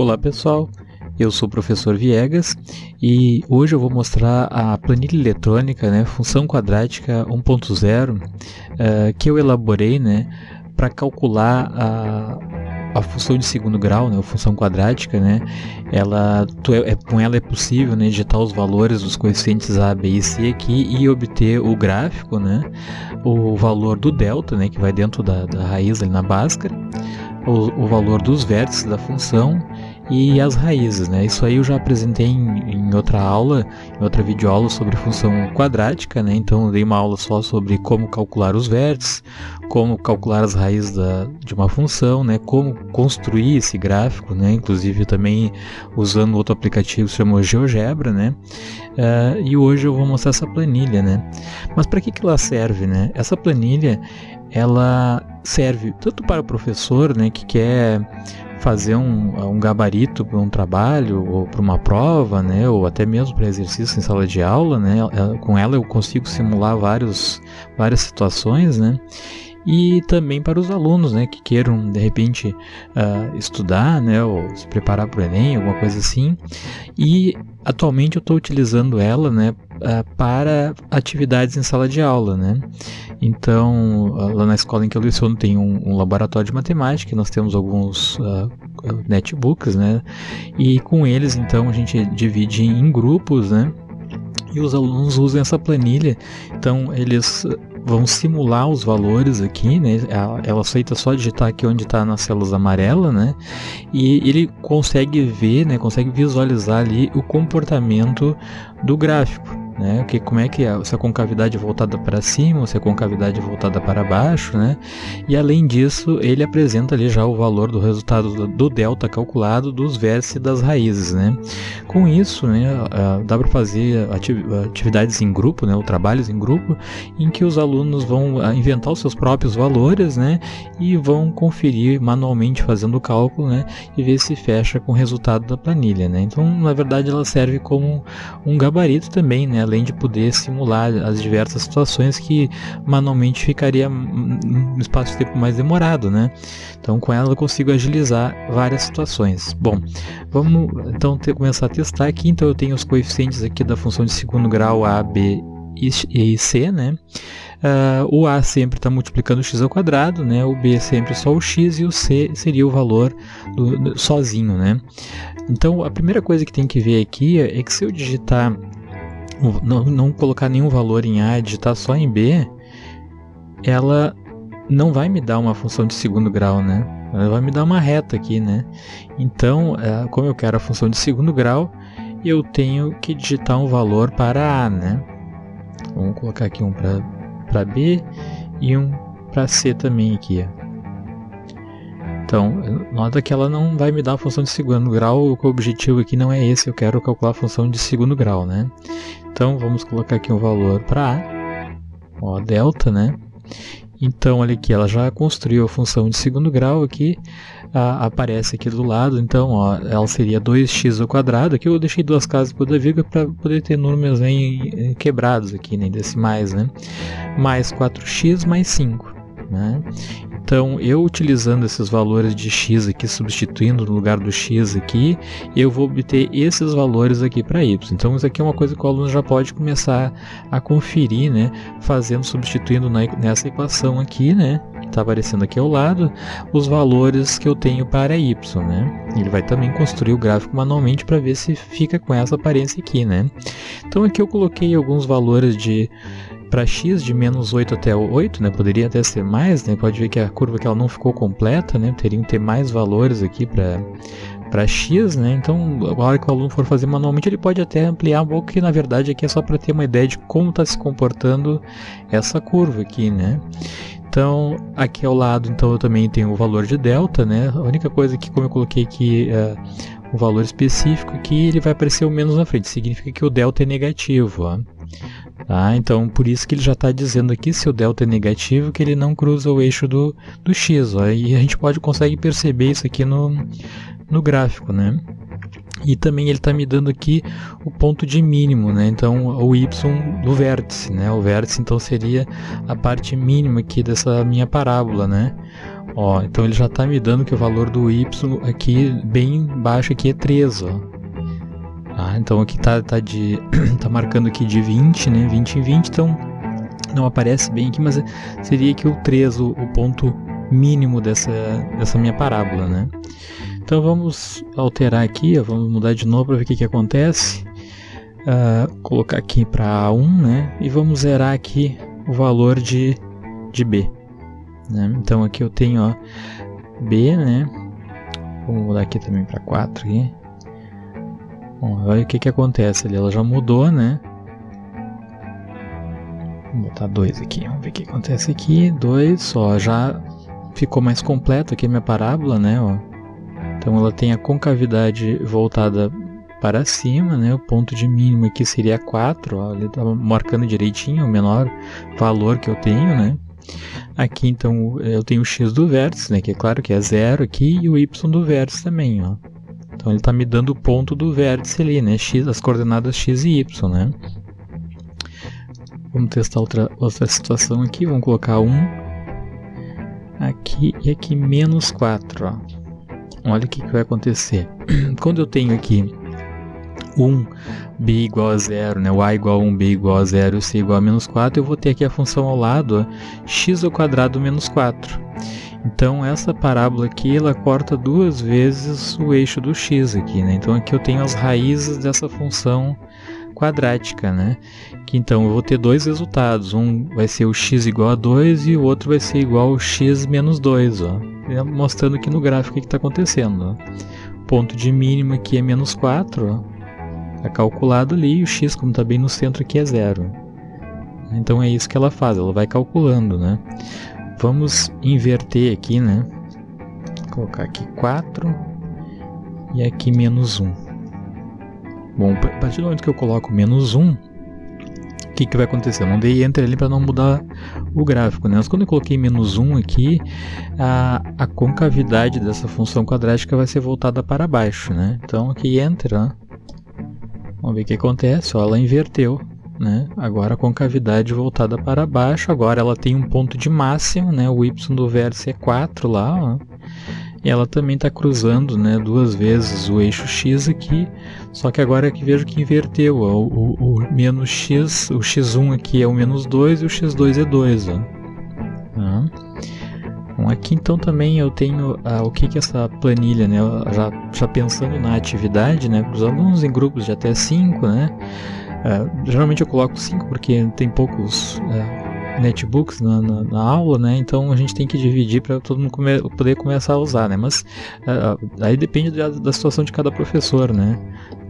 Olá pessoal, eu sou o professor Viegas e hoje eu vou mostrar a planilha eletrônica, função quadrática 1.0, que eu elaborei, para calcular a função de segundo grau, a função quadrática, com ela é possível, digitar os valores dos coeficientes a, b e c aqui e obter o gráfico, o valor do delta, que vai dentro da raiz ali na Bhaskara, o valor dos vértices da função e as raízes, Isso aí eu já apresentei em outra aula, em outra videoaula sobre função quadrática, Então eu dei uma aula só sobre como calcular os vértices, como calcular as raízes de uma função, Como construir esse gráfico, Inclusive também usando outro aplicativo que se chama GeoGebra, E hoje eu vou mostrar essa planilha, Mas para que ela serve, Essa planilha, ela serve tanto para o professor, que quer fazer um gabarito para um trabalho ou para uma prova, ou até mesmo para exercício em sala de aula, Com ela eu consigo simular várias situações, e também para os alunos, que queiram de repente estudar, ou se preparar para o Enem, alguma coisa assim. E atualmente eu estou utilizando ela, para atividades em sala de aula, Então, lá na escola em que eu leciono tem um laboratório de matemática, nós temos alguns netbooks, E com eles, então, a gente divide em grupos, E os alunos usam essa planilha, então eles vão simular os valores aqui, Ela aceita só digitar aqui onde está nas células amarelas, E ele consegue ver, consegue visualizar ali o comportamento do gráfico, como é que se a concavidade é voltada para cima ou se a concavidade é voltada para baixo, E além disso, ele apresenta ali já o valor do resultado do delta calculado dos vértices e das raízes, Com isso, dá para fazer atividades em grupo, ou trabalhos em grupo, em que os alunos vão inventar os seus próprios valores, e vão conferir manualmente fazendo o cálculo, e ver se fecha com o resultado da planilha, Então, na verdade, ela serve como um gabarito também, além de poder simular as diversas situações que manualmente ficaria um espaço de tempo mais demorado, Então, com ela eu consigo agilizar várias situações. Bom, vamos então começar a testar aqui. Então, eu tenho os coeficientes aqui da função de segundo grau a, b e c, o a sempre está multiplicando o x ao quadrado, o b sempre só o x e o c seria o valor sozinho, Então, a primeira coisa que tem que ver aqui é que se eu digitar, não colocar nenhum valor em a e digitar só em b, ela não vai me dar uma função de segundo grau, Ela vai me dar uma reta aqui, Então, como eu quero a função de segundo grau, eu tenho que digitar um valor para a, Vamos colocar aqui um para b e um para c também aqui, Então, nota que ela não vai me dar a função de segundo grau, o objetivo aqui não é esse, eu quero calcular a função de segundo grau, Então, vamos colocar aqui um valor para a, delta, Então, olha aqui, ela já construiu a função de segundo grau aqui, aparece aqui do lado, então, ela seria 2x ao quadrado, aqui eu deixei duas casas por da vírgula para poder ter números quebrados aqui, decimais, mais 4x mais 5, Então, eu utilizando esses valores de x aqui, substituindo no lugar do x aqui, eu vou obter esses valores aqui para y. Então, isso aqui é uma coisa que o aluno já pode começar a conferir, substituindo nessa equação aqui, que está aparecendo aqui ao lado, os valores que eu tenho para y, Ele vai também construir o gráfico manualmente para ver se fica com essa aparência aqui, Então, aqui eu coloquei alguns valores para x de menos 8 até 8, poderia até ser mais, pode ver que a curva que ela não ficou completa, teriam que ter mais valores aqui para x, então a hora que o aluno for fazer manualmente ele pode até ampliar um pouco, que na verdade aqui é só para ter uma ideia de como está se comportando essa curva aqui, Então, aqui ao lado, então, eu também tenho o valor de delta, A única coisa que, como eu coloquei aqui o valor específico aqui, ele vai aparecer o menos na frente, significa que o delta é negativo, Então, por isso que ele já está dizendo aqui, se o delta é negativo, que ele não cruza o eixo do x, E a gente consegue perceber isso aqui no gráfico, E também ele está me dando aqui o ponto de mínimo, Então, o y do vértice, O vértice, então, seria a parte mínima aqui dessa minha parábola, Ó, então ele já está me dando que o valor do y aqui, bem baixo aqui, é 3, ó. Ah, então aqui tá marcando aqui de 20, né? 20 em 20, então não aparece bem aqui, mas seria aqui o 3, o ponto mínimo dessa minha parábola, né? Então vamos alterar aqui, ó, vamos mudar de novo para ver o que acontece. Colocar aqui para A1, né? E vamos zerar aqui o valor de B, né? Então aqui eu tenho, ó, B, né? Vamos mudar aqui também para 4 aqui. Bom, olha o que acontece ali, ela já mudou, né? Vou botar 2 aqui, vamos ver o que acontece aqui. 2, ó, já ficou mais completo aqui a minha parábola, né? Ó. Então ela tem a concavidade voltada para cima, né? O ponto de mínimo aqui seria 4, ó, ele está marcando direitinho o menor valor que eu tenho, né? Aqui então eu tenho o x do vértice, né? Que é claro que é 0 aqui, e o y do vértice também, ó. Então ele está me dando o ponto do vértice ali, né? X, as coordenadas x e y, né? Vamos testar outra situação aqui, vamos colocar 1 aqui e aqui menos 4, ó. Olha o que vai acontecer. Quando eu tenho aqui 1, b igual a 0, né? O a igual a 1, b igual a 0 e o c igual a menos 4, eu vou ter aqui a função ao lado, ó, x ao quadrado menos 4. Então essa parábola aqui, ela corta 2 vezes o eixo do x aqui, né? Então aqui eu tenho as raízes dessa função quadrática, né? Que então eu vou ter dois resultados, um vai ser o x igual a 2 e o outro vai ser igual ao x menos 2, ó. Mostrando aqui no gráfico o que está acontecendo, ó. Ponto de mínimo aqui é menos 4, ó. Está calculado ali, e o x, como está bem no centro aqui, é 0. Então é isso que ela faz, ela vai calculando, né? Vamos inverter aqui, né? Vou colocar aqui 4 e aqui menos 1. Bom, a partir do momento que eu coloco menos 1, o que vai acontecer? Eu não dei Enter ali para não mudar o gráfico, né? Mas quando eu coloquei menos 1 aqui, a concavidade dessa função quadrática vai ser voltada para baixo, né? Então aqui Enter, ó. Vamos ver o que acontece, ó, ela inverteu, né? Agora a concavidade voltada para baixo, agora ela tem um ponto de máximo, né? O y do vértice é 4 lá, ó. E ela também está cruzando, né, 2 vezes o eixo x aqui, só que agora é que vejo que inverteu, ó, o menos x, o x1 aqui é o menos 2 e o x2 é 2. Ó. Tá. Bom, aqui então também eu tenho o que essa planilha, né, já pensando na atividade, né, para os alunos em grupos de até 5, né, geralmente eu coloco 5 porque tem poucos netbooks na aula, né? Então a gente tem que dividir para todo mundo poder começar a usar, né? Mas aí depende da situação de cada professor, né?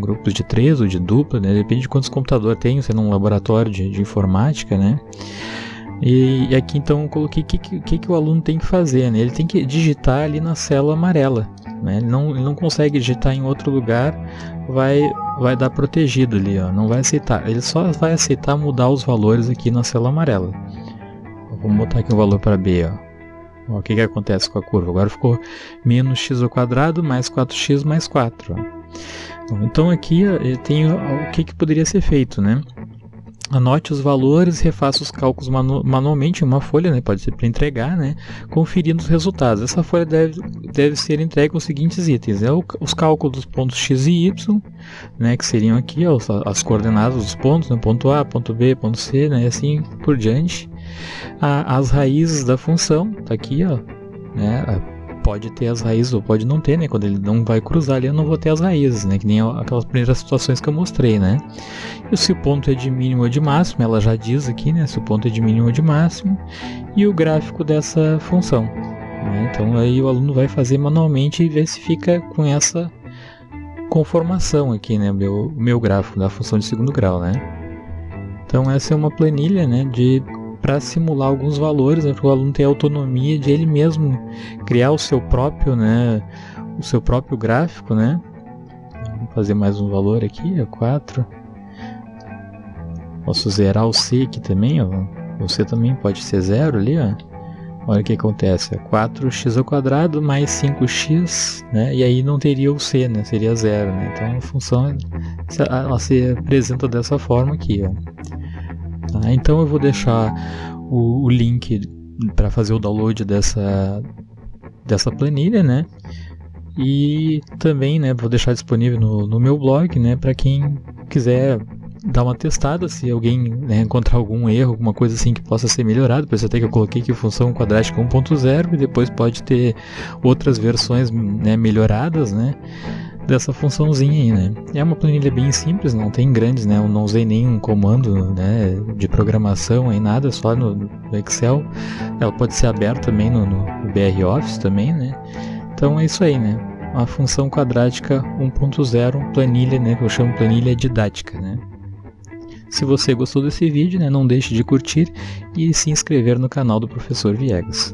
Grupos de 3 ou de dupla, né? Depende de quantos computadores tem, sendo um laboratório de informática, né? E aqui então eu coloquei o que o aluno tem que fazer, né? Ele tem que digitar ali na célula amarela, né? Ele não consegue digitar em outro lugar, vai dar protegido ali, ó, não vai aceitar. Ele só vai aceitar mudar os valores aqui na célula amarela. Vamos botar aqui o valor para B, ó. O que acontece com a curva? Agora ficou menos x ao quadrado mais 4x mais 4. Ó. Então aqui eu tenho o que poderia ser feito, né? Anote os valores, refaça os cálculos manualmente em uma folha, né? Pode ser para entregar, né? Conferindo os resultados. Essa folha deve ser entregue com os seguintes itens: os cálculos dos pontos x e y, né? Que seriam aqui, ó, as coordenadas dos pontos, né? Ponto A, ponto B, ponto C, né? E assim por diante. As raízes da função, tá aqui, ó, né? Pode ter as raízes ou pode não ter, né? Quando ele não vai cruzar ali, eu não vou ter as raízes, né? Que nem aquelas primeiras situações que eu mostrei, né? E se o ponto é de mínimo ou de máximo, ela já diz aqui, né? Se o ponto é de mínimo ou de máximo. E o gráfico dessa função, né? Então aí o aluno vai fazer manualmente e ver se fica com essa conformação aqui, né? O meu gráfico da função de segundo grau, né? Então essa é uma planilha, né? Para simular alguns valores, né, para o aluno ter autonomia de ele mesmo criar o seu próprio, né, o seu próprio gráfico, né? Vou fazer mais um valor aqui, 4. Posso zerar o C aqui também, ó. O C também pode ser 0 ali, ó. Olha o que acontece, 4x ao quadrado mais 5x, né? E aí não teria o C, né? Seria 0, né? Então a função ela se apresenta dessa forma aqui, ó. Tá, então eu vou deixar o link para fazer o download dessa planilha, né? E também, né, vou deixar disponível no meu blog, né, para quem quiser dar uma testada, se alguém, né, encontrar algum erro, alguma coisa assim que possa ser melhorado. Por isso até que eu coloquei aqui função quadrática 1.0 e depois pode ter outras versões, né, melhoradas, né, dessa funçãozinha aí, né. É uma planilha bem simples, não tem grandes, né, eu não usei nenhum comando, né, de programação aí, nada, só no Excel. Ela pode ser aberta também no BR Office também, né. Então é isso aí, né, a função quadrática 1.0, planilha, né, que eu chamo planilha didática, né. Se você gostou desse vídeo, né, não deixe de curtir e se inscrever no canal do Professor Viegas.